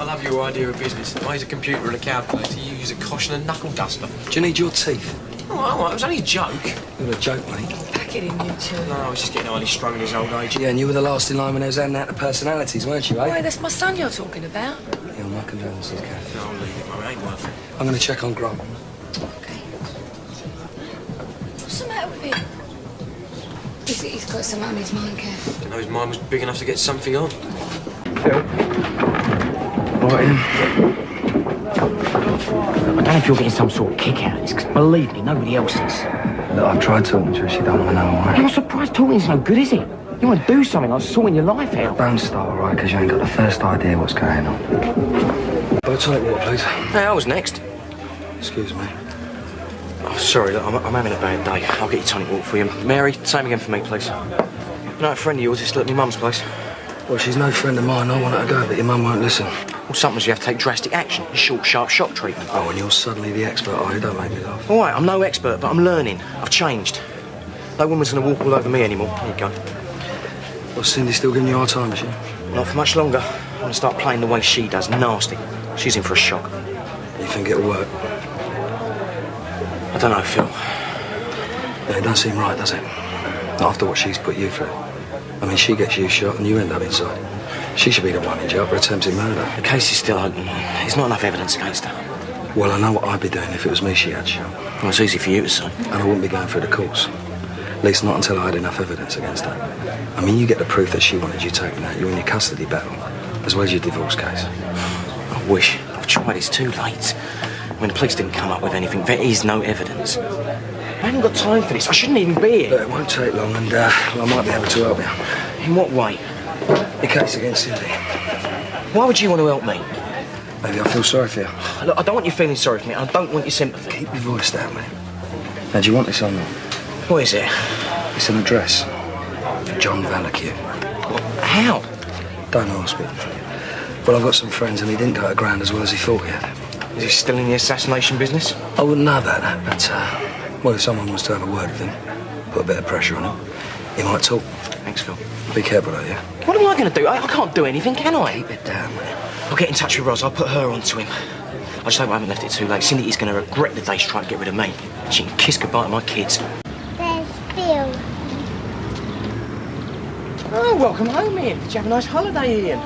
I love your idea of business. I use a computer and a calculator. You use a caution and knuckle duster. Do you need your teeth? Oh, it was only a joke. You were a joke, mate. Pack it in, you two. No, I was just getting highly strung in his old age. Yeah, and you were the last in line when they was handing out the personalities, weren't you, eh? Why, that's my son you're talking about. Yeah, my condolences, Kath. No, I'll leave it, mate. It ain't worth it. I'm going to check on Grant. Okay. What's the matter with him? He's got something on his mind, Kath. Didn't know his mind was big enough to get something on. Phil. Right in. I don't know if you're getting some sort of kick out of this, because believe me, nobody else is. Look, I've tried talking to her. She don't want to know, all right? I'm not surprised talking's no good, is it? You want to do something like sorting your life out. Don't start, all right, because you ain't got the first idea what's going on. But tonic water, please. Hey, I was next. Excuse me. Oh, sorry, look, I'm having a bad day. I'll get you tonic water for you. Mary, same again for me, please. No, a friend of yours is still at my mum's place. Well, she's no friend of mine. I want her to go, but your mum won't listen. Well, sometimes you have to take drastic action. Short, sharp shock treatment. Oh, and you're suddenly the expert, are you? Don't make me laugh. All right, I'm no expert, but I'm learning. I've changed. No woman's going to walk all over me anymore. Here you go. Well, Cindy's still giving you a hard time, is she? Not for much longer. I'm going to start playing the way she does. Nasty. She's in for a shock. You think it'll work? I don't know, Phil. Yeah, it don't seem right, does it? Not after what she's put you through. I mean, she gets you shot and you end up inside. She should be the one in jail for attempted murder. The case is still open. There's not enough evidence against her. Well, I know what I'd be doing if it was me she had shot. Well, it's easy for you to say. And I wouldn't be going through the course. At least not until I had enough evidence against her. I mean, you get the proof that she wanted you taken out. You're in your custody battle, as well as your divorce case. I wish. I've tried. It's too late. I mean, the police didn't come up with anything. There is no evidence. I haven't got time for this. I shouldn't even be here. But it won't take long, and well, I might be able to help you. In what way? Your case against Cindy. Why would you want to help me? Maybe I feel sorry for you. Look, I don't want you feeling sorry for me. I don't want your sympathy. Keep your voice down, mate. Now, do you want this or not? What is it? It's an address for John Valacue. What? How? Don't ask me. Well, I've got some friends, and he didn't go to ground as well as he thought he had. Is he still in the assassination business? I wouldn't know about that, but, well, if someone was to have a word with him, put a bit of pressure on him, he might talk. Thanks, Phil. Be careful, though, yeah? What am I going to do? I can't do anything, can I? Keep it down, mate. I'll get in touch with Ros. I'll put her onto him. I just hope I haven't left it too late. Cindy is going to regret the day she's trying to get rid of me. She can kiss goodbye to my kids. There's Beale. Oh, welcome home, Ian. Did you have a nice holiday, Ian?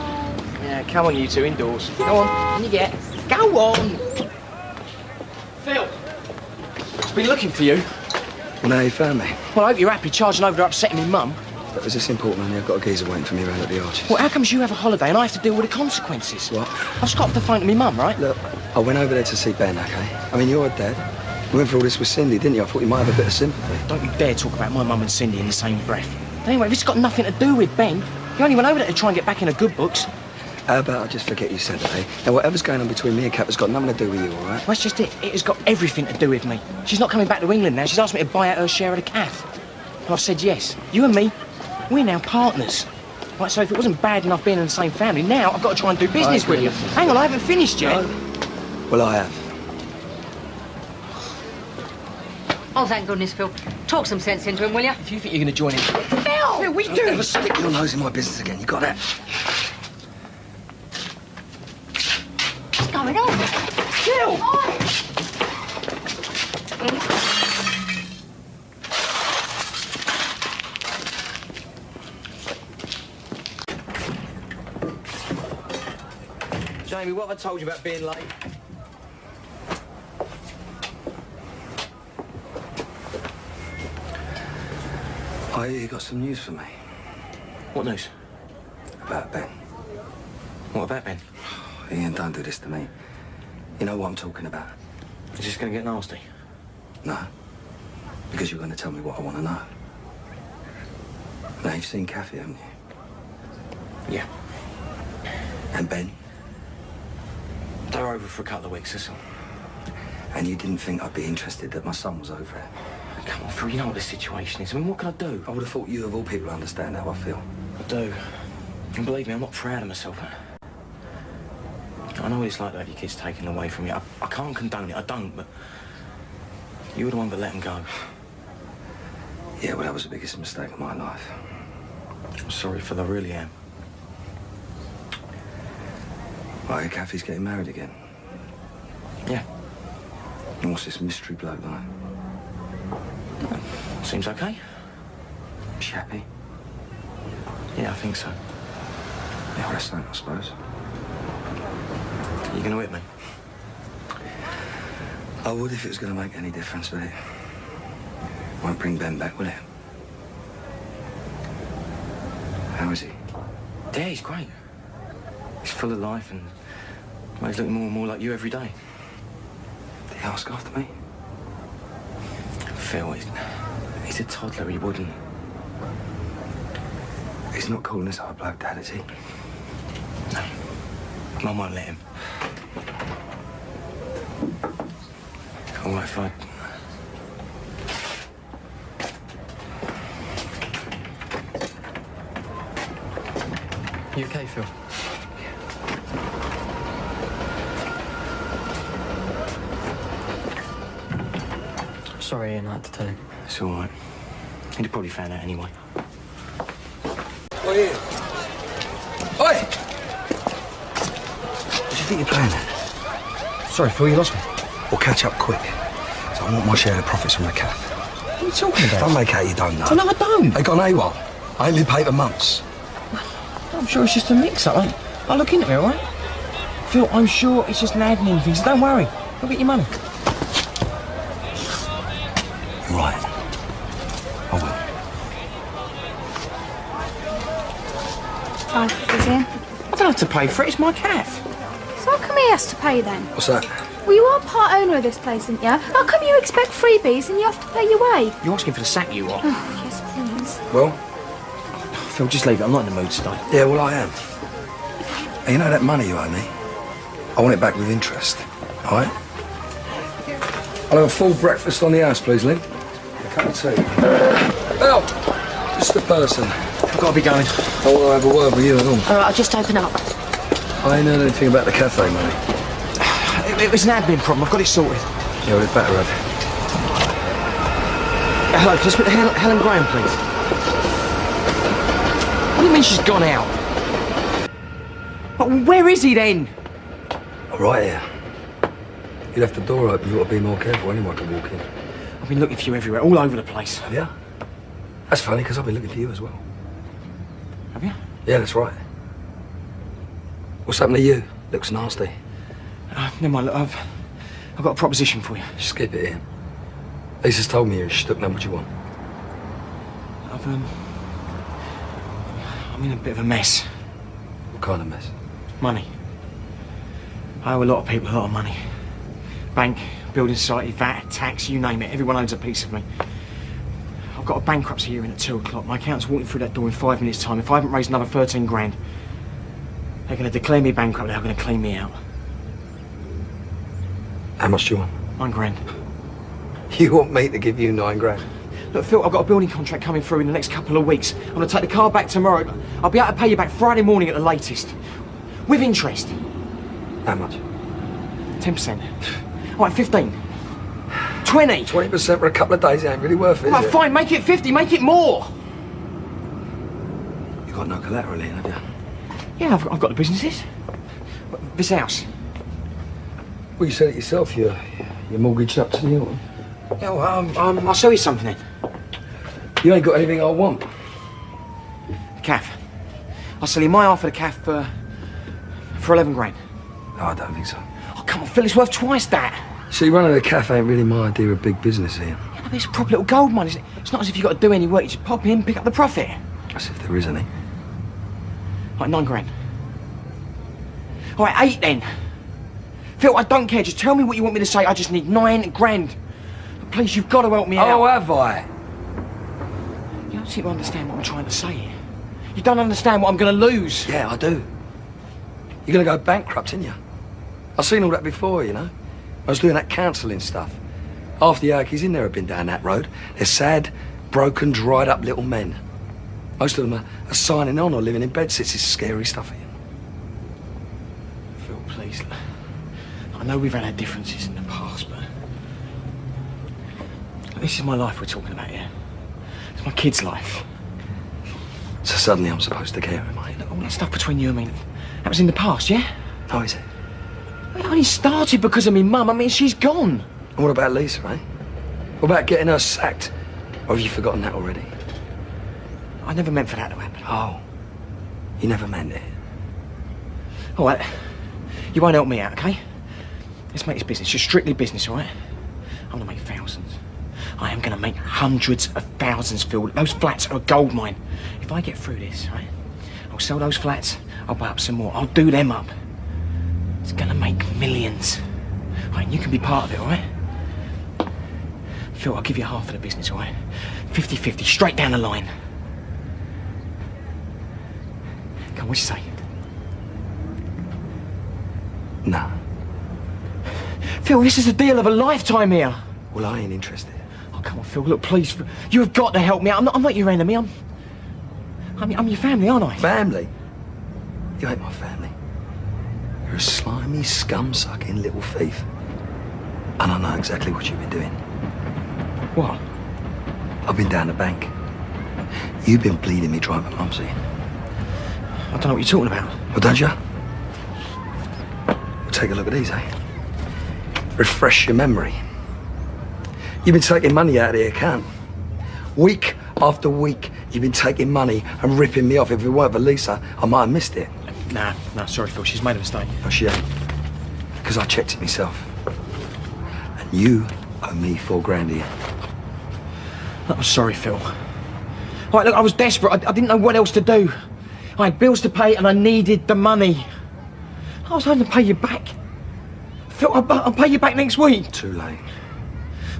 Yeah, come on, you two, indoors. Go on, in you get. Go on! Phil! I've been looking for you. Well, now you found me. Well, I hope you're happy charging over to upsetting me mum. But is this important, honey? I've got a geezer waiting for me around at the Arches. Well, how comes you have a holiday and I have to deal with the consequences? What? I've just got off the phone to me mum, right? Look, I went over there to see Ben, OK? I mean, you're a dad. You went for all this with Cindy, didn't you? I thought you might have a bit of sympathy. Don't you dare talk about my mum and Cindy in the same breath. But anyway, this has got nothing to do with Ben. You only went over there to try and get back in the good books. How about I just forget you said that, eh? Now, whatever's going on between me and Kat has got nothing to do with you, all right? Well, that's just it. It has got everything to do with me. She's not coming back to England now. She's asked me to buy out her share of the caff. And I've said yes. You and me, we're now partners. Right, so if it wasn't bad enough being in the same family, now I've got to try and do business with you. Hang on, I haven't finished yet. No. Well, I have. Oh, thank goodness, Phil. Talk some sense into him, will you? If you think you're going to join in... Phil! Phil, we Don't do! ever stick your nose in my business again. You got that? What's going on? Phil! Jamie, what have I told you about being late? I hear you got some news for me. What news? About Ben. What about Ben? Ian, don't do this to me. You know what I'm talking about? Is this going to get nasty? No. Because you're going to tell me what I want to know. Now, you've seen Kathy, haven't you? Yeah. And Ben? They're over for a couple of weeks, that's all. And you didn't think I'd be interested that my son was over there? Come on, Phil, you know what the situation is. I mean, what can I do? I would have thought you, of all people, understand how I feel. I do. And believe me, I'm not proud of myself. I know what it's like to have your kids taken away from you. I can't condone it, I don't, but... You were the one that let them go. Yeah, well, that was the biggest mistake of my life. I'm sorry, Phil, I really am. Right, Kathy's getting married again. Yeah. And what's this mystery bloke like? Seems okay. She happy? Yeah, I think so. Yeah, rest I suppose. You gonna whip me? I would if it was going to make any difference, but it won't bring Ben back, will it? How is he? Yeah, he's great. He's full of life and well, he's looking more and more like you every day. Did he ask after me? Phil, he's a toddler, he wouldn't. He's not calling this hard bloke, Dad, is he? No. Mum won't let him. All right, fine. You okay, Phil? Sorry, Ian, I had to tell him. It's all right. He'd have probably found out anyway. Oi, Ian. Oi! What do you think you're playing at? Sorry, Phil, you lost me. We'll catch up quick. So I want my share of the profits from the caff. What are you talking about? Don't make out you don't know. Oh, no, I don't. They got an AWOL. I ain't been paid for months. I'm sure it's just a mix-up. I'll look into it, all right? Phil, I'm sure it's just an admin thing, so don't worry. Go get your money. You're right. I will. Hi, is Ian? I don't have to pay for it, it's my calf. So how come he has to pay then? What's that? Well, you are part owner of this place, aren't you? How come you expect freebies and you have to pay your way? You're asking for the sack, you are. Oh, yes, please. Well? Phil, just leave it. I'm not in the mood today. Yeah, well, I am. And you know that money you owe me? I want it back with interest. All right? I'll have a full breakfast on the house, please, Lynn. A cup of tea. Belle! Just the person. I've got to be going. I want to have a word with you at all. All right, I'll just open up. I ain't heard anything about the cafe money. It was an admin problem. I've got it sorted. Yeah, well, it's better have. Hello, can I speak to Helen Graham, please? What do you mean she's gone out? Oh, where is he then? Right here. You left the door open. You've got to be more careful. Anyone can walk in. I've been looking for you everywhere, all over the place. Have you? That's funny, because I've been looking for you as well. Have you? Yeah, that's right. What's happened to you? Looks nasty. Never mind, look, I've got a proposition for you. Skip it, Ian. Lisa's told me you're stuck. Now what you want? I'm in a bit of a mess. What kind of mess? Money. I owe a lot of people a lot of money. Bank, building society, VAT, tax, you name it. Everyone owns a piece of me. I've got a bankruptcy hearing at 2 o'clock. My accountant's walking through that door in 5 minutes' time. If I haven't raised another 13 grand, they're going to declare me bankrupt. They're going to clean me out. How much do you want? 9 grand. You want me to give you 9 grand? Look, Phil, I've got a building contract coming through in the next couple of weeks. I'm going to take the car back tomorrow. I'll be able to pay you back Friday morning at the latest. With interest. How much? 10%. All right, 15. 20. 20% for a couple of days ain't really worth it, All right, is it? fine, make it 50, make it more. You got no collateral in, have you? Yeah, I've got the businesses. This house. Well, you said it yourself. You're mortgaged up to the hilt. Yeah, well, I'll sell you something then. You ain't got anything I want. The calf. I'll sell you my half of the calf for 11 grand. No, I don't think so. Oh, come on, Phil, it's worth twice that. See, running a cafe ain't really my idea of big business, Ian. Yeah, but it's a proper little gold mine, isn't it? It's not as if you've got to do any work. You just pop in, pick up the profit. That's if there is any. Like 9 grand. All right, 8 then. Phil, I don't care. Just tell me what you want me to say. I just need 9 grand. Please, you've got to help me out. Oh, have I? You don't seem to understand what I'm trying to say here. You don't understand what I'm going to lose. Yeah, I do. You're going to go bankrupt, ain't you? I've seen all that before, you know. I was doing that counselling stuff. Half the Yankees in there have been down that road. They're sad, broken, dried up little men. Most of them are signing on or living in bedsits. It's scary stuff, Ian. Phil, please. I know we've had our differences in the past, but this is my life we're talking about here. It's my kid's life. So suddenly I'm supposed to care, am I? Look, all that stuff between you and me, that was in the past, yeah? Oh, is it? It only started because of me mum. I mean, she's gone. And what about Lisa, eh? What about getting her sacked? Or have you forgotten that already? I never meant for that to happen. Oh, you never meant it. All right, you won't help me out, okay? Let's make this business, just strictly business, all right? I'm gonna make thousands. I am gonna make hundreds of thousands, Phil. Those flats are a gold mine. If I get through this, right, I'll sell those flats, I'll buy up some more, I'll do them up. It's gonna make millions. All right, you can be part of it, all right? Phil, I'll give you half of the business, all right? 50-50, straight down the line. Come on, what you say? Nah. Phil, this is a deal of a lifetime here. Well, I ain't interested. Oh, come on, Phil, look, please. You have got to help me out. I'm not your enemy. I'm your family, aren't I? Family? You ain't my family. You're a slimy, scum-sucking little thief. And I know exactly what you've been doing. What? I've been down the bank. You've been bleeding me dry, but Mumsy. I don't know what you're talking about. Well, don't you? Well, take a look at these, eh? Refresh your memory. You've been taking money out of the account. Week after week, you've been taking money and ripping me off. If it weren't for Lisa, I might have missed it. Nah, sorry, Phil. She's made a mistake. No, she ain't. Because I checked it myself. And you owe me $4,000 here. I'm sorry, Phil. All right, look, I was desperate. I didn't know what else to do. I had bills to pay and I needed the money. I was hoping to pay you back. Phil, I'll pay you back next week. Too late.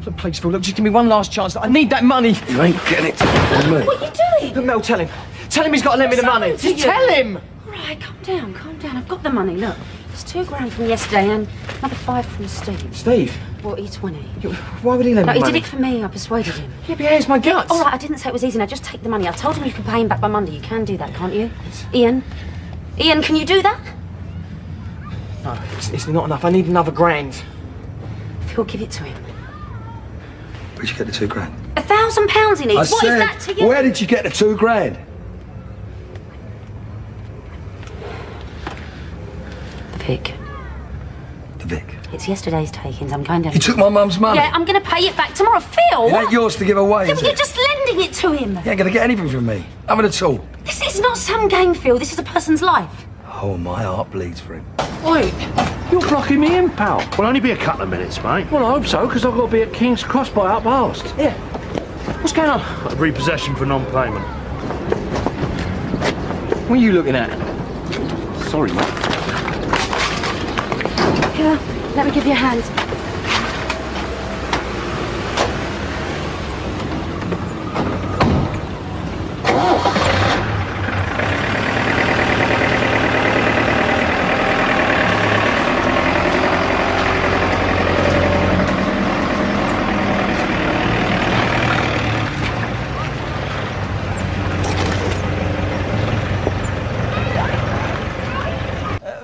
Look, please, Phil, look, just give me one last chance. I need that money. You ain't getting it from me. What are you doing? Look, Mel, tell him. Tell him he's got to lend me the money. Just tell him. All right, calm down, calm down. I've got the money, look. It's £2,000 from yesterday and another 5 from Steve. Steve? Well, E20. Why would he lend No, me he money? did it for me. I persuaded him. Yeah, but here's my guts. All right, I didn't say it was easy. Now, just take the money. I told him you could pay him back by Monday. You can do that, can't you? Ian? Ian, can you do that? No, it's not enough. I need another £1,000. Phil, give it to him. Where'd you get the $2,000? £1,000 he needs. What is that to you? Where did you get the $2,000? The Vic. The Vic. It's yesterday's takings. I'm going down. You took my mum's money. Yeah, I'm going to pay it back tomorrow. Phil! It ain't yours to give away, Yeah, is but you're it? just lending it to him. You ain't gonna get anything from me. Nothing at all. This is not some game, Phil. This is a person's life. Oh, my heart bleeds for him. Wait, you're blocking me in, pal. Will only be a couple of minutes, mate. Well, I hope so, because I've got to be at King's Cross by _8:30. Yeah. What's going on? A repossession for non-payment. What are you looking at? Sorry, mate. Here, let me give you a hand.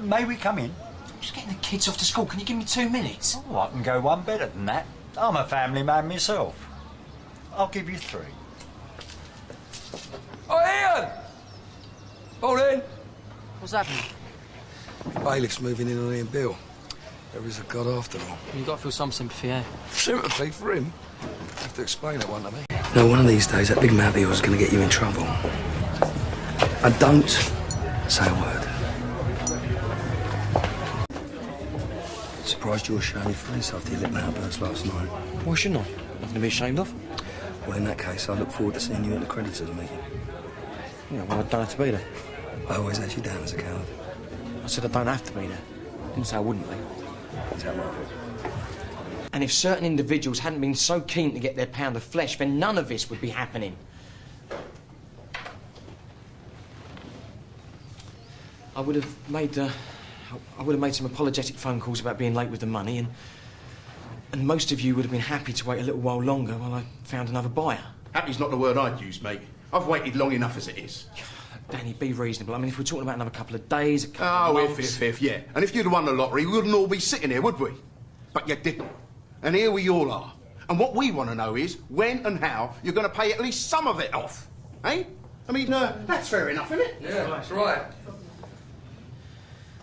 May we come in? Just getting the kids off to school. Can you give me 2 minutes? Oh, I can go one better than that. I'm a family man myself. I'll give you 3. Oh, Ian! Morning. What's happening? Bailiff's moving in on Ian Beale. There is a God after all. You've got to feel some sympathy, eh? Sympathy for him? You have to explain that one to me. No, one of these days that big mouth is going to get you in trouble. And don't say a word. Surprised you were showing your face after your little outburst last night. Why shouldn't I? Nothing to be ashamed of. Well, in that case, I look forward to seeing you at the creditors' meeting. Yeah, well, I don't have to be there. I always had you down as a coward. I said I don't have to be there. Didn't say I wouldn't be. Is that right? And if certain individuals hadn't been so keen to get their pound of flesh, then none of this would be happening. I would have made some apologetic phone calls about being late with the money, and most of you would have been happy to wait a little while longer while I found another buyer. Happy's not the word I'd use, mate. I've waited long enough as it is. Danny, be reasonable. I mean, if we're talking about another couple of days, a couple of months... if, yeah. And if you'd have won the lottery, we wouldn't all be sitting here, would we? But you didn't. And here we all are. And what we want to know is when and how you're going to pay at least some of it off. Eh? I mean, that's fair enough, isn't it? Yeah, that's right.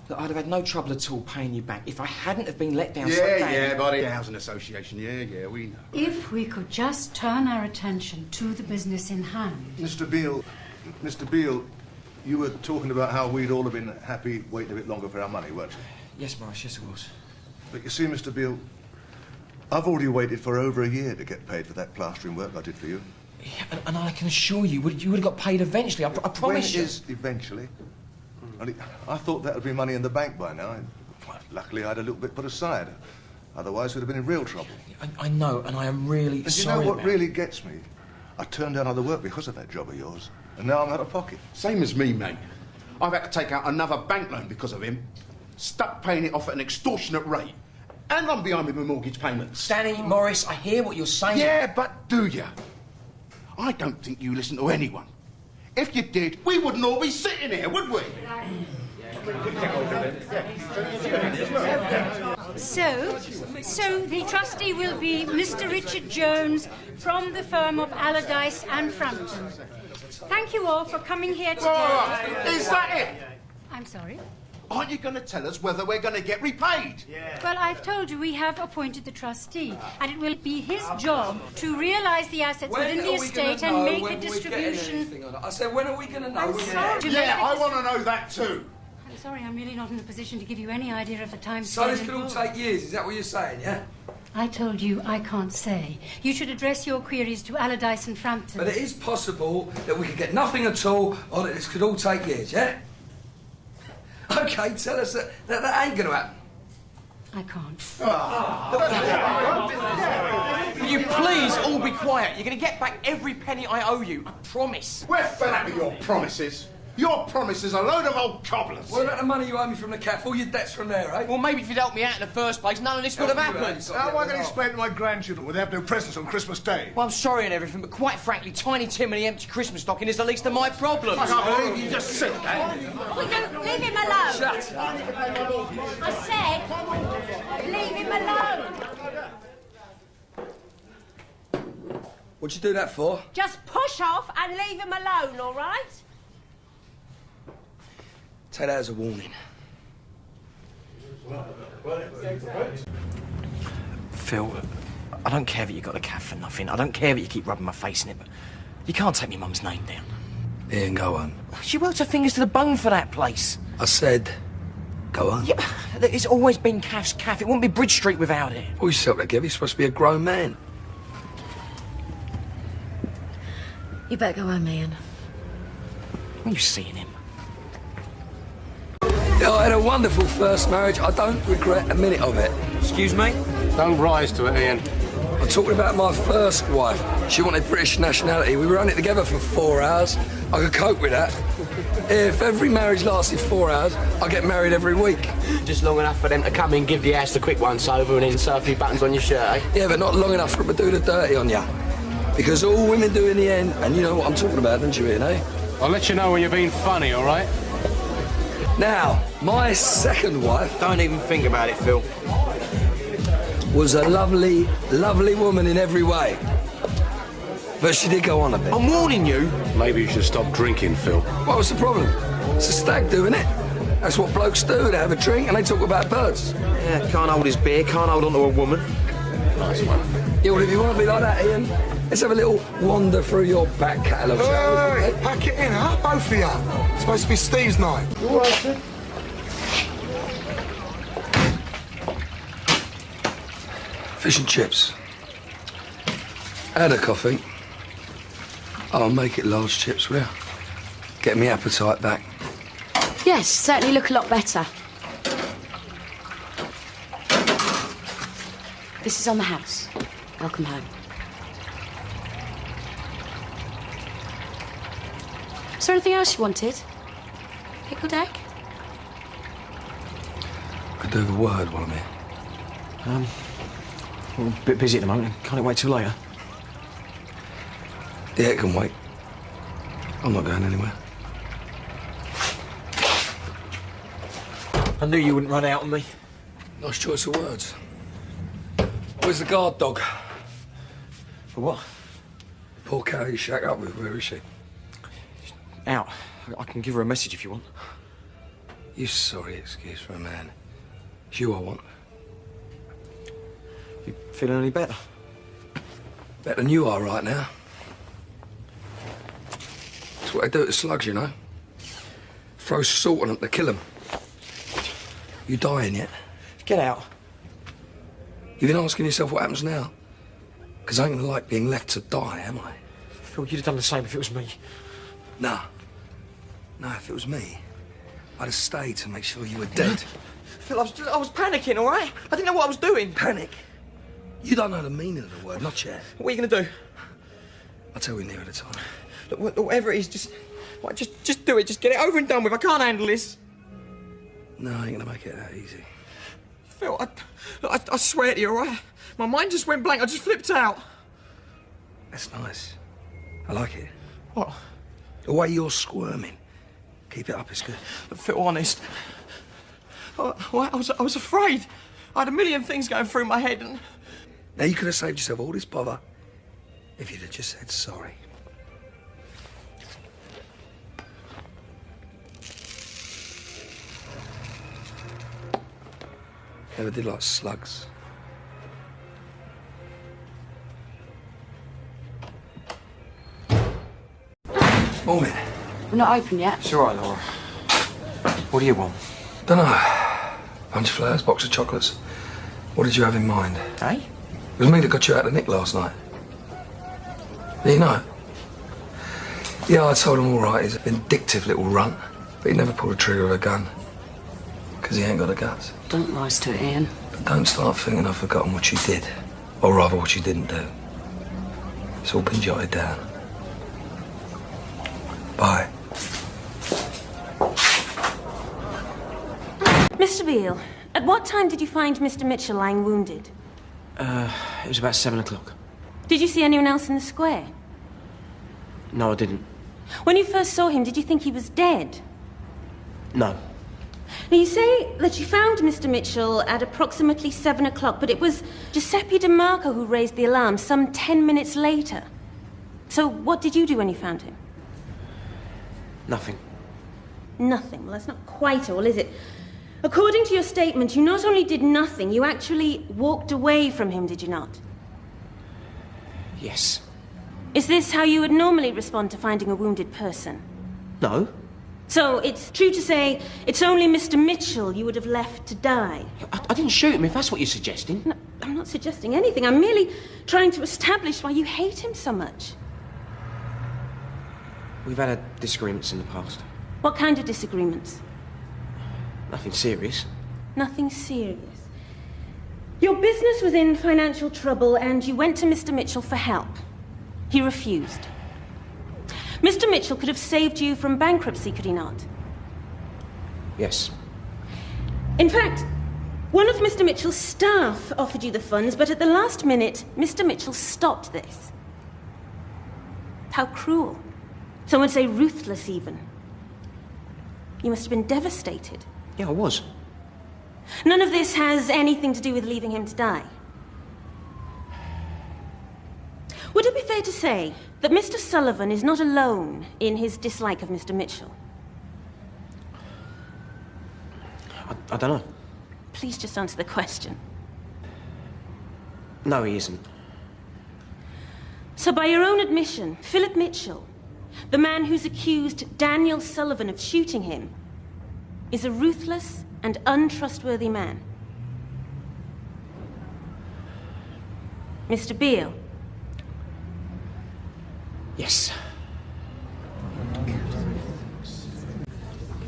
Look, I'd have had no trouble at all paying you back if I hadn't have been let down so badly. Yeah, buddy. Housing Association, yeah, we know. If we could just turn our attention to the business in hand. Mr. Beale, you were talking about how we'd all have been happy waiting a bit longer for our money, weren't you? Yes, Morris, yes, I was. But you see, Mr. Beale, I've already waited for over a year to get paid for that plastering work I did for you. Yeah, and I can assure you, you would have got paid eventually. I promise you. When is eventually? Only, I thought that would be money in the bank by now. Luckily, I had a little bit put aside. Otherwise, we'd have been in real trouble. I know, and I am really sorry. And you know what really gets me? I turned down other work because of that job of yours, and now I'm out of pocket. Same as me, mate. I've had to take out another bank loan because of him. Stuck paying it off at an extortionate rate. And I'm behind with my mortgage payments. Danny, Morris, I hear what you're saying. Yeah, but do you? I don't think you listen to anyone. If you did, we wouldn't all be sitting here, would we? So the trustee will be Mr. Richard Jones from the firm of Allardyce and Frampton. Thank you all for coming here today. Right. Is that it? I'm sorry? Aren't you going to tell us whether we're going to get repaid? Yeah. Well, I've told you we have appointed the trustee, and it will be his job to realise the assets within the estate and make a distribution. I said, when are we going to know? Yeah, I want to know that too. I'm sorry, I'm really not in a position to give you any idea of the time. So this could all take years, is that what you're saying, yeah? I told you I can't say. You should address your queries to Allardyce and Frampton. But it is possible that we could get nothing at all, or that this could all take years, yeah? OK, tell us that ain't going to happen. I can't. Will you please all be quiet? You're going to get back every penny I owe you, I promise. We're fed up with your promises. Your promises are a load of old cobblers. What about the money you owe me from the cafe? All your debts from there, eh? Well, maybe if you'd helped me out in the first place, none of this would have happened. How am I going to explain to my grandchildren when they have no presents on Christmas Day? Well, I'm sorry and everything, but quite frankly, Tiny Tim and the empty Christmas stocking is the least of my problems. I can't believe you just said that. Oh, no, leave him alone. Shut up. I said, leave him alone. What'd you do that for? Just push off and leave him alone, all right? Take that as a warning. Phil, I don't care that you got the calf for nothing. I don't care that you keep rubbing my face in it, but you can't take my mum's name down. Ian, go on. She worked her fingers to the bone for that place. I said, go on. Yeah, it's always been Calf's Calf. It wouldn't be Bridge Street without it. Pull yourself together. You're supposed to be a grown man. You better go home, Ian. When you seeing him? I had a wonderful first marriage. I don't regret a minute of it. Excuse me? Don't rise to it, Ian. I'm talking about my first wife. She wanted British nationality. We were only together for 4 hours. I could cope with that. If every marriage lasted 4 hours, I'd get married every week. Just long enough for them to come in, give the ass the quick once over and then sew a few buttons on your shirt, eh? Yeah, but not long enough for them to do the dirty on you. Because all women do in the end, and you know what I'm talking about, don't you, Ian, eh? I'll let you know when you're being funny, all right? Now, my second wife... Don't even think about it, Phil. ...was a lovely, lovely woman in every way. But she did go on a bit. I'm warning you. Maybe you should stop drinking, Phil. What was the problem? It's a stag do, innit? That's what blokes do. They have a drink and they talk about birds. Yeah, can't hold his beer, can't hold on to a woman. Nice one. Yeah, well, if you want to be like that, Ian, let's have a little wander through your back catalogue. Hey, pack it in, huh? Both of you. It's supposed to be Steve's night. You all right, sir? Fish and chips. Add a coffee. I'll make it large chips, will you? Get me appetite back. Yes, certainly look a lot better. This is on the house. Welcome home. Is there anything else you wanted? Pickled egg? Could do with a word while I'm here. Well, a bit busy at the moment. Can't it wait till later? Yeah, it can wait. I'm not going anywhere. I knew you wouldn't run out on me. Nice choice of words. Where's the guard dog? For what? Poor cow you shack up with, where is she? Out. I can give her a message if you want. You sorry excuse for a man. It's you I want. You feeling any better? Better than you are right now. That's what they do to slugs, you know. Throw salt on them to kill them. You dying yet? Get out. You've been asking yourself what happens now? Because I ain't gonna like being left to die, am I? Phil, you'd have done the same if it was me. Nah. No, if it was me, I'd have stayed to make sure you were dead. Phil, I was panicking, all right? I didn't know what I was doing. Panic? You don't know the meaning of the word, not yet. What are you going to do? I'll tell you nearer the time. Look, whatever it is, just do it. Just get it over and done with. I can't handle this. No, I ain't gonna make it that easy. Phil, I swear to you, all right? My mind just went blank. I just flipped out. That's nice. I like it. What? The way you're squirming. Keep it up, it's good. Phil, honest. I was afraid. I had a million things going through my head and... Now, you could have saved yourself all this bother if you'd have just said sorry. Never did like slugs. Morning. We're not open yet. It's all right, Laura. What do you want? Dunno. Punch flowers, box of chocolates. What did you have in mind? Eh? It was me that got you out of Nick last night. Do you know? Yeah, I told him all right, he's a vindictive little runt, but he never pulled a trigger of a gun. Because he ain't got the guts. Don't rise to it, Ian. But don't start thinking I've forgotten what you did. Or rather, what you didn't do. It's all been jotted down. Bye. Mr. Beale, at what time did you find Mr. Mitchell lying wounded? It was about 7 o'clock. Did you see anyone else in the square? No, I didn't. When you first saw him, did you think he was dead? No. Now, you say that you found Mr. Mitchell at approximately 7 o'clock, but it was Giuseppe DeMarco who raised the alarm some 10 minutes later. So what did you do when you found him? Nothing. Nothing. Well, that's not quite all, is it? According to your statement, you not only did nothing, you actually walked away from him, did you not? Yes. Is this how you would normally respond to finding a wounded person? No. So it's true to say it's only Mr. Mitchell you would have left to die? I didn't shoot him, if that's what you're suggesting. No, I'm not suggesting anything. I'm merely trying to establish why you hate him so much. We've had disagreements in the past. What kind of disagreements? Nothing serious. Nothing serious. Your business was in financial trouble and you went to Mr. Mitchell for help. He refused. Mr. Mitchell could have saved you from bankruptcy, could he not? Yes. In fact, one of Mr. Mitchell's staff offered you the funds, but at the last minute, Mr. Mitchell stopped this. How cruel. Some would say ruthless, even. You must have been devastated. Yeah, I was. None of this has anything to do with leaving him to die. Would it be fair to say that Mr. Sullivan is not alone in his dislike of Mr. Mitchell? I don't know. Please just answer the question. No, he isn't. So by your own admission, Philip Mitchell, the man who's accused Daniel Sullivan of shooting him, is a ruthless and untrustworthy man. Mr. Beale. Yes.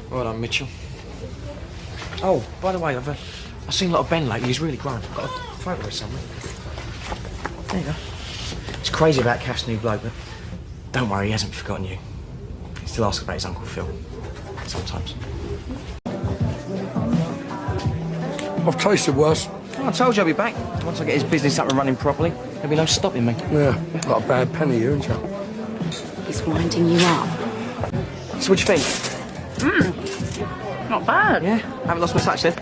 Well done, Mitchell. Oh, by the way, I've seen a lot of Ben lately. He's really grown. I've got a photo of somewhere. There you go. He's crazy about Kath's new bloke, but don't worry, he hasn't forgotten you. He still asks about his Uncle Phil. Sometimes. I've tasted worse. Oh, I told you I'll be back. Once I get his business up and running properly, there'll be no stopping me. Yeah, not a bad penny, you, isn't you? He's winding you up. So what do you think? Not bad. Yeah, haven't lost my touch then.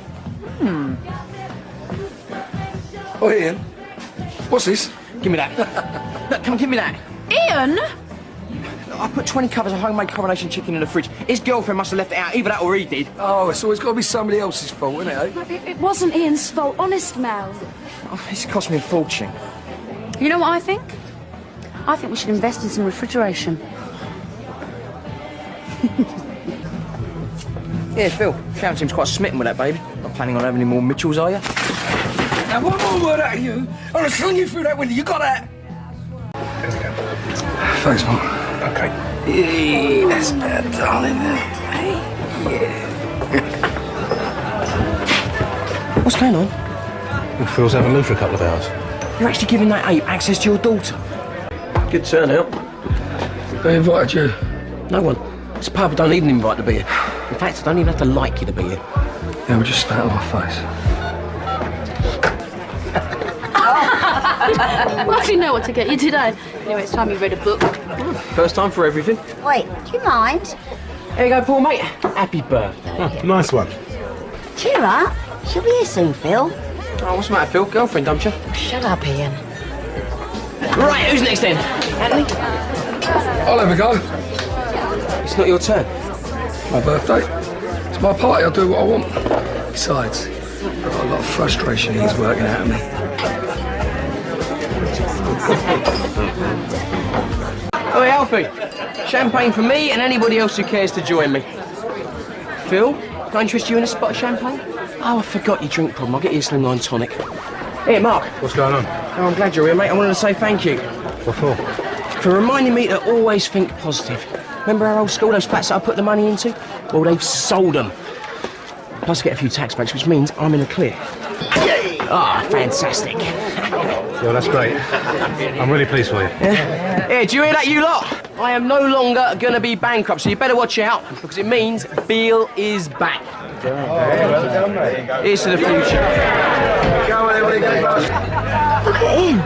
Oh, Ian, what's this? Give me that. Look, come give me that. Ian? I put 20 covers of homemade coronation chicken in the fridge. His girlfriend must have left it out. Either that or he did. Oh, it's always got to be somebody else's fault, isn't it, eh? It wasn't Ian's fault, honest, Mel. Oh, it's cost me a fortune. You know what I think? I think we should invest in some refrigeration. Yeah, Phil. Sharon seems quite smitten with that baby. Not planning on having any more Mitchells, are you? Now, one more word out of you, I'm going to sling you through that window. You got that? Thanks, Mark. Okay. Yeah, that's better, darling. Hey, yeah. What's going on? Well, Phil's having me for a couple of hours. You're actually giving that ape access to your daughter? Good turnout. They invited you? No one. It's a pub. I don't even invite to be here. In fact, I don't even have to like you to be here. Yeah, we'll just spat on my face. Well, I didn't know what to get you today. Anyway, it's time you read a book. First time for everything. Wait, do you mind? Here you go, poor mate. Happy birthday. Oh, nice one. Cheer up. She'll be here soon, Phil. Oh, what's the matter, Phil? Girlfriend, don't you? Shut up, Ian. Right, who's next then? Anthony? I'll have a go. It's not your turn. My birthday. It's my party. I'll do what I want. Besides, I've got a lot of frustration he's working out of me. Oh, hey, Alfie. Champagne for me and anybody else who cares to join me. Phil, can I interest you in a spot of champagne? Oh, I forgot your drink problem. I'll get you a slimline tonic. Here, Mark. What's going on? Oh, I'm glad you're here, mate. I wanted to say thank you. What for? For reminding me to always think positive. Remember our old school, those flats that I put the money into? Well, they've sold them. Plus, I get a few tax breaks, which means I'm in the clear. Ah, fantastic. Yeah, that's great. I'm really pleased for you. Yeah? Here, do you hear that, you lot? I am no longer going to be bankrupt, so you better watch out, because it means Beale is back. Here's to the future. Look at him.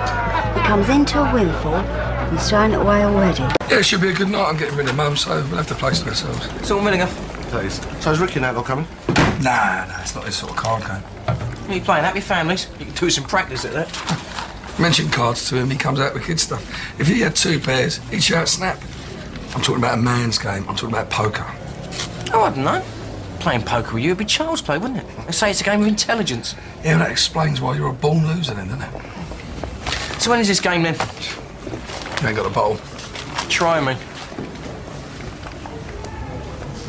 He comes into a windfall and he's throwing it away already. Yeah, it should be a good night. I'm getting rid of Mum, so we'll have the place to ourselves. Salt and vinegar. Please. So is Ricky and Avril coming? Nah, it's not his sort of card game. Are you playing that with families? You can do some practice at that. Mention cards to him, he comes out with kid stuff. If he had 2 pairs, he'd shout snap. I'm talking about a man's game. I'm talking about poker. Oh, I don't know. Playing poker with you would be child's play, wouldn't it? They say it's a game of intelligence. Yeah, well, that explains why you're a born loser then, doesn't it? So when is this game then? You ain't got a bottle. Try me.